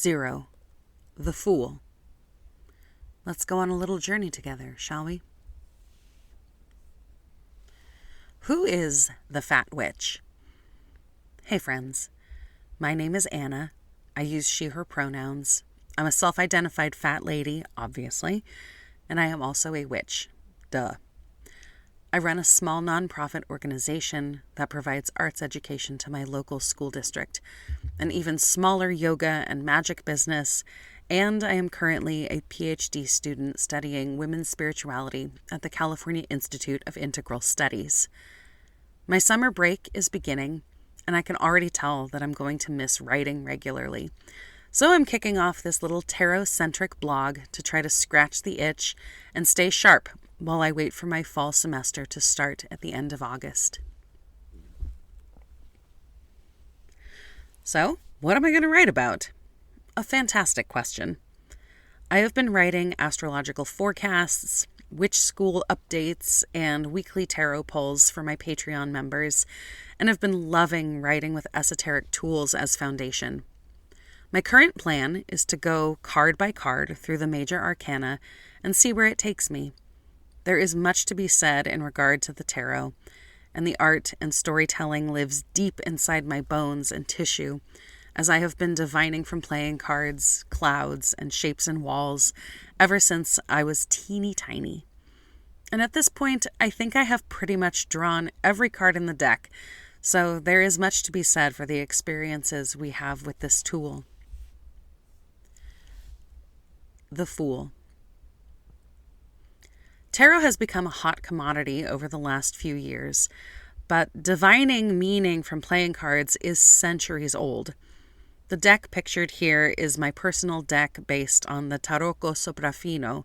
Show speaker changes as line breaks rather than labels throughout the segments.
0. The Fool. Let's go on a little journey together, shall we? Who is the Fat Witch? Hey friends, my name is Anna. I use she, her pronouns. I'm a self-identified fat lady, obviously, and I am also a witch. Duh. I run a small nonprofit organization that provides arts education to my local school district, an even smaller yoga and magic business, and I am currently a PhD student studying women's spirituality at the California Institute of Integral Studies. My summer break is beginning, and I can already tell that I'm going to miss writing regularly. So I'm kicking off this little tarot-centric blog to try to scratch the itch and stay sharp while I wait for my fall semester to start at the end of August. So, what am I going to write about? A fantastic question. I have been writing astrological forecasts, witch school updates, and weekly tarot polls for my Patreon members, and have been loving writing with esoteric tools as foundation. My current plan is to go card by card through the major arcana and see where it takes me. There is much to be said in regard to the tarot, and the art and storytelling lives deep inside my bones and tissue, as I have been divining from playing cards, clouds, and shapes in walls ever since I was teeny tiny. And at this point, I think I have pretty much drawn every card in the deck, so there is much to be said for the experiences we have with this tool. The Fool. Tarot has become a hot commodity over the last few years, but divining meaning from playing cards is centuries old. The deck pictured here is my personal deck based on the Tarocco Sopraffino,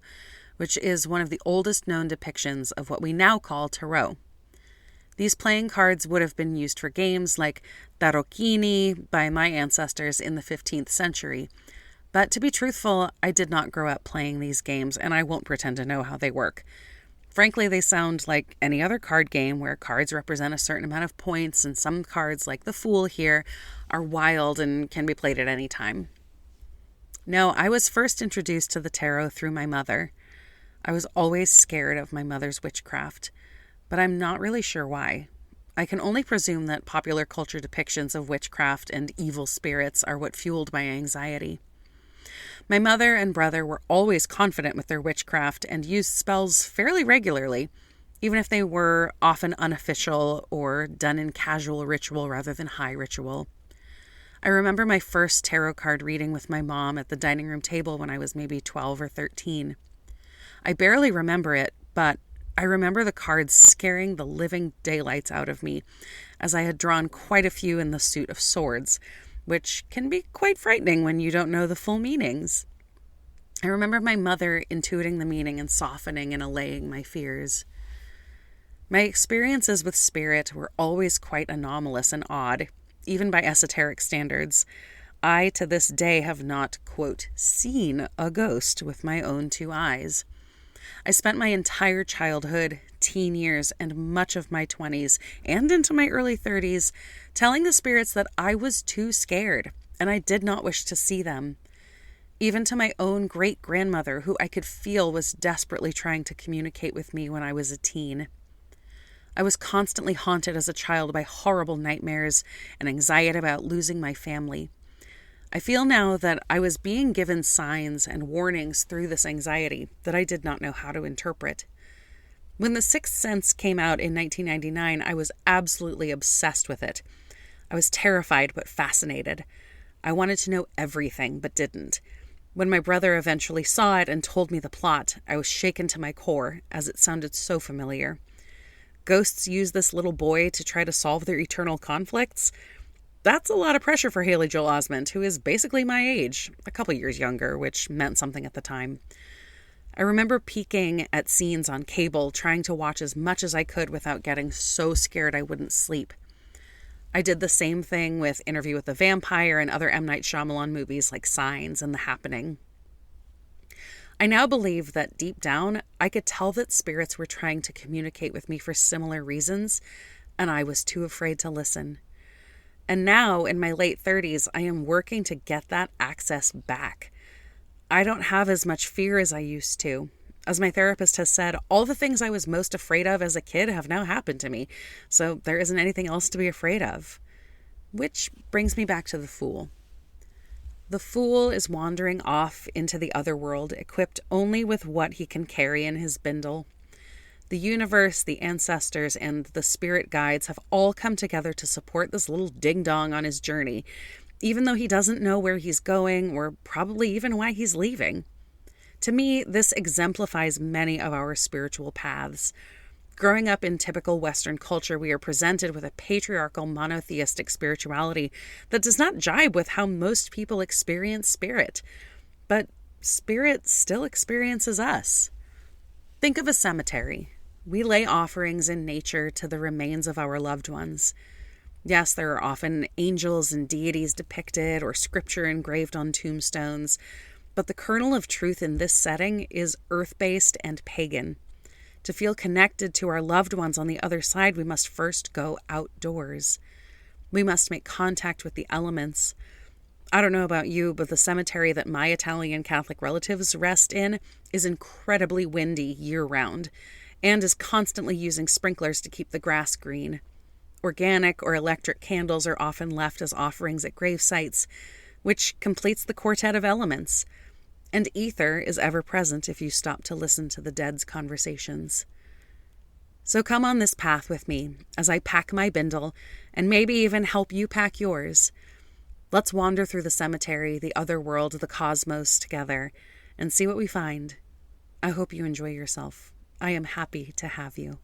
which is one of the oldest known depictions of what we now call tarot. These playing cards would have been used for games like tarocchini by my ancestors in the 15th century. But to be truthful, I did not grow up playing these games, and I won't pretend to know how they work. Frankly, they sound like any other card game where cards represent a certain amount of points, and some cards, like the Fool here, are wild and can be played at any time. No, I was first introduced to the tarot through my mother. I was always scared of my mother's witchcraft, but I'm not really sure why. I can only presume that popular culture depictions of witchcraft and evil spirits are what fueled my anxiety. My mother and brother were always confident with their witchcraft and used spells fairly regularly, even if they were often unofficial or done in casual ritual rather than high ritual. I remember my first tarot card reading with my mom at the dining room table when I was maybe 12 or 13. I barely remember it, but I remember the cards scaring the living daylights out of me, as I had drawn quite a few in the suit of swords, which can be quite frightening when you don't know the full meanings. I remember my mother intuiting the meaning and softening and allaying my fears. My experiences with spirit were always quite anomalous and odd, even by esoteric standards. I, to this day, have not, quote, seen a ghost with my own two eyes. I spent my entire childhood, teen years, and much of my 20s and into my early 30s telling the spirits that I was too scared and I did not wish to see them. Even to my own great-grandmother, who I could feel was desperately trying to communicate with me when I was a teen. I was constantly haunted as a child by horrible nightmares and anxiety about losing my family. I feel now that I was being given signs and warnings through this anxiety that I did not know how to interpret. When The Sixth Sense came out in 1999, I was absolutely obsessed with it. I was terrified but fascinated. I wanted to know everything but didn't. When my brother eventually saw it and told me the plot, I was shaken to my core as it sounded so familiar. Ghosts use this little boy to try to solve their eternal conflicts? That's a lot of pressure for Haley Joel Osment, who is basically my age, a couple years younger, which meant something at the time. I remember peeking at scenes on cable, trying to watch as much as I could without getting so scared I wouldn't sleep. I did the same thing with Interview with the Vampire and other M. Night Shyamalan movies like Signs and The Happening. I now believe that deep down, I could tell that spirits were trying to communicate with me for similar reasons, and I was too afraid to listen. And now, in my late 30s, I am working to get that access back. I don't have as much fear as I used to. As my therapist has said, all the things I was most afraid of as a kid have now happened to me, so there isn't anything else to be afraid of. Which brings me back to the Fool. The Fool is wandering off into the other world, equipped only with what he can carry in his bindle. The universe, the ancestors, and the spirit guides have all come together to support this little ding-dong on his journey, even though he doesn't know where he's going or probably even why he's leaving. To me, this exemplifies many of our spiritual paths. Growing up in typical Western culture, we are presented with a patriarchal monotheistic spirituality that does not jibe with how most people experience spirit. But spirit still experiences us. Think of a cemetery. We lay offerings in nature to the remains of our loved ones. Yes, there are often angels and deities depicted or scripture engraved on tombstones, but the kernel of truth in this setting is earth-based and pagan. To feel connected to our loved ones on the other side, we must first go outdoors. We must make contact with the elements. I don't know about you, but the cemetery that my Italian Catholic relatives rest in is incredibly windy year-round and is constantly using sprinklers to keep the grass green. Organic or electric candles are often left as offerings at grave sites, which completes the quartet of elements. And ether is ever present if you stop to listen to the dead's conversations. So come on this path with me as I pack my bindle and maybe even help you pack yours. Let's wander through the cemetery, the other world, the cosmos together and see what we find. I hope you enjoy yourself. I am happy to have you.